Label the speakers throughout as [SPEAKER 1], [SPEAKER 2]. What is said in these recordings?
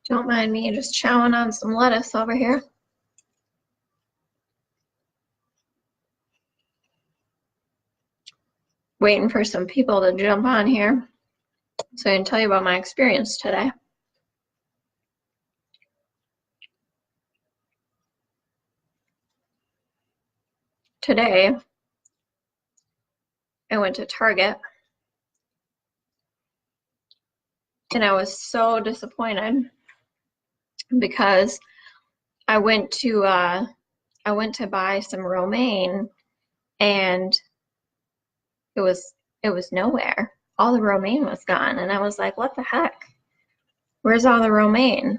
[SPEAKER 1] Don't mind me just chowing on some lettuce over here. Waiting for some people to jump on here so I can tell you about my experience today. Today, I went to Target and I was so disappointed because I went to buy some romaine and it was nowhere. All the romaine was gone and I was like, what the heck? Where's all the romaine?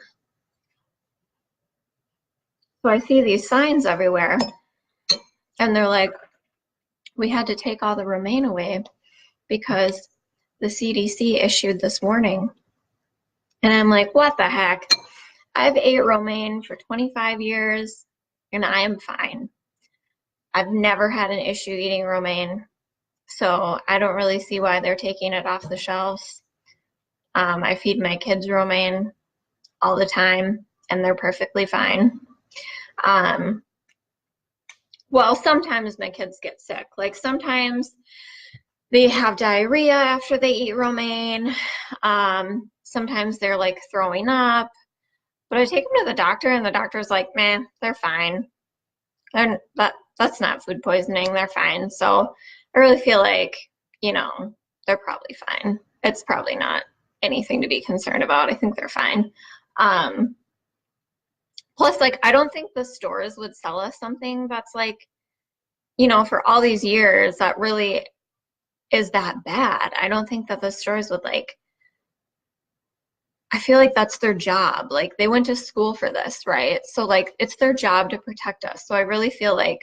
[SPEAKER 1] So I see these signs everywhere and they're like, we had to take all the romaine away because the CDC issued this warning. And I'm like, what the heck? I've ate romaine for 25 years and I am fine. I've never had an issue eating romaine, so I don't really see why they're taking it off the shelves. I feed my kids romaine all the time and they're perfectly fine. Well, sometimes my kids get sick. Like sometimes they have diarrhea after they eat romaine. Sometimes they're like throwing up. But I take them to the doctor and the doctor's like, man, they're fine. That's not food poisoning. They're fine. So I really feel like, they're probably fine. It's probably not anything to be concerned about. I think they're fine. Plus, like, I don't think the stores would sell us something that's like, for all these years that really is that bad. I don't think that the stores would like, I feel like that's their job. Like they went to school for this, right? So like it's their job to protect us. So I really feel like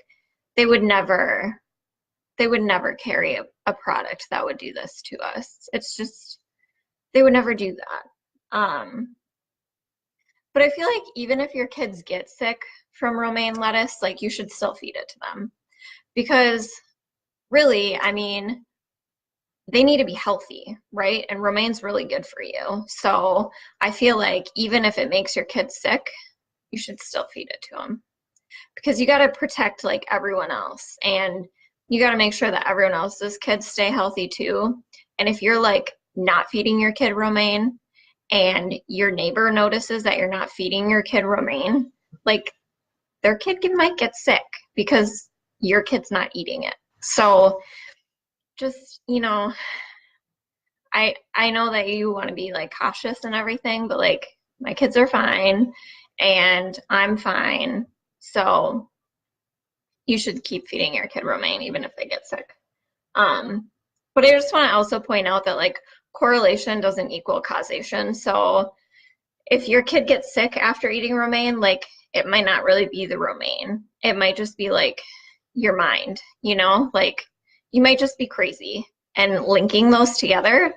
[SPEAKER 1] they would never carry a product that would do this to us. It's just they would never do that. But I feel like even if your kids get sick from romaine lettuce, like you should still feed it to them. Because really, I mean, they need to be healthy, right? And romaine's really good for you. So I feel like even if it makes your kids sick, you should still feed it to them because you got to protect like everyone else and you got to make sure that everyone else's kids stay healthy too. And if you're like not feeding your kid romaine and your neighbor notices that you're not feeding your kid romaine, like their kid might get sick because your kid's not eating it. So just, I know that you want to be like cautious and everything, but like my kids are fine and I'm fine. So you should keep feeding your kid romaine even if they get sick. But I just want to also point out that like correlation doesn't equal causation. So if your kid gets sick after eating romaine, like it might not really be the romaine. It might just be like your mind, like you might just be crazy and linking those together.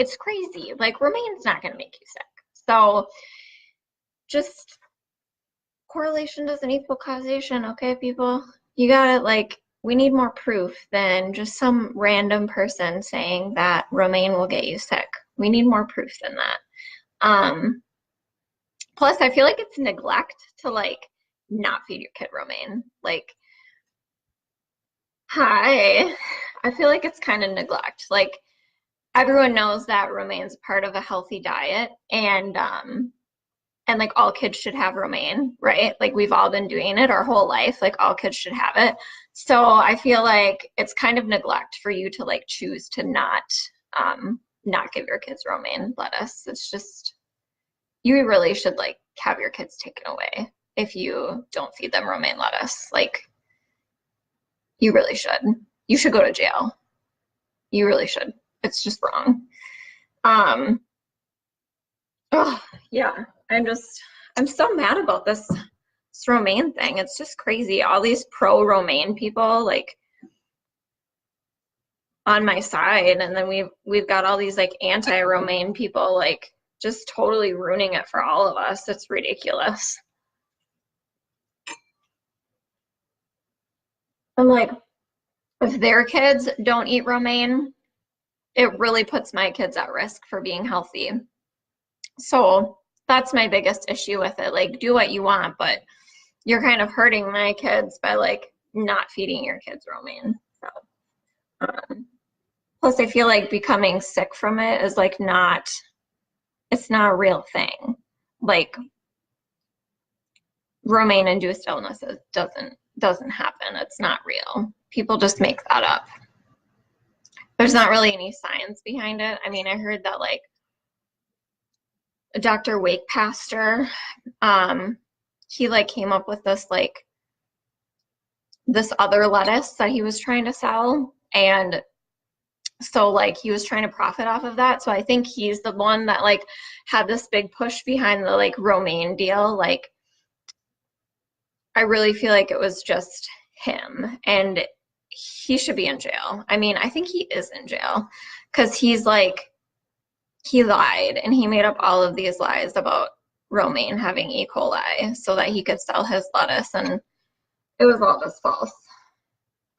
[SPEAKER 1] It's crazy. Like romaine's not going to make you sick. So just correlation doesn't equal causation, okay, people? You gotta like, we need more proof than just some random person saying that romaine will get you sick. We need more proof than that. Plus, I feel like it's neglect to like not feed your kid romaine. Like, hi, I feel like it's kind of neglect. Like, everyone knows that romaine's part of a healthy diet, and like all kids should have romaine, right? Like we've all been doing it our whole life. Like all kids should have it. So I feel like it's kind of neglect for you to like choose to not give your kids romaine lettuce. It's just you really should like have your kids taken away if you don't feed them romaine lettuce. Like you really should. You should go to jail. You really should. It's just wrong. Oh, yeah. I'm so mad about this romaine thing. It's just crazy. All these pro romaine people like on my side, and then we've got all these like anti romaine people like just totally ruining it for all of us. It's ridiculous. I'm like, if their kids don't eat romaine, it really puts my kids at risk for being healthy. So that's my biggest issue with it. Like, do what you want, but you're kind of hurting my kids by like not feeding your kids romaine. So, plus I feel like becoming sick from it is like not, it's not a real thing. Like romaine induced illnesses doesn't happen. It's not real. People just make that up. There's not really any science behind it. I mean, I heard that like Dr. Wake Pastor, he like came up with this like this other lettuce that he was trying to sell, and so like he was trying to profit off of that. So I think he's the one that like had this big push behind the like romaine deal. Like I really feel like it was just him, and he should be in jail. I mean, I think he is in jail because he's like, he lied and he made up all of these lies about romaine having E. coli so that he could sell his lettuce, and it was all just false.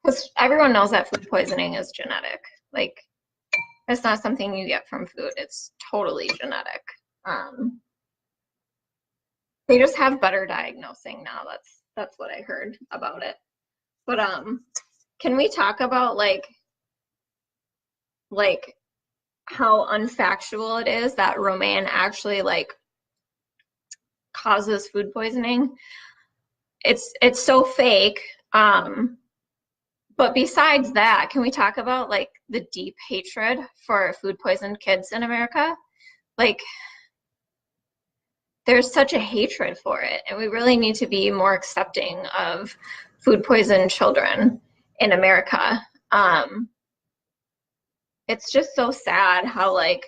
[SPEAKER 1] Because everyone knows that food poisoning is genetic. Like, it's not something you get from food. It's totally genetic. They just have better diagnosing now. That's what I heard about it. But can we talk about like how unfactual it is that romaine actually like causes food poisoning? It's so fake. But besides that, can we talk about like the deep hatred for food poisoned kids in America? Like there's such a hatred for it, and we really need to be more accepting of food poisoned children in America. It's just so sad how like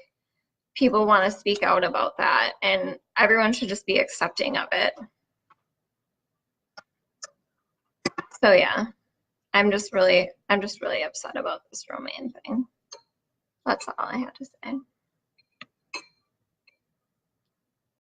[SPEAKER 1] people want to speak out about that, and everyone should just be accepting of it. So yeah, I'm just really upset about this romaine thing. That's all I had to say.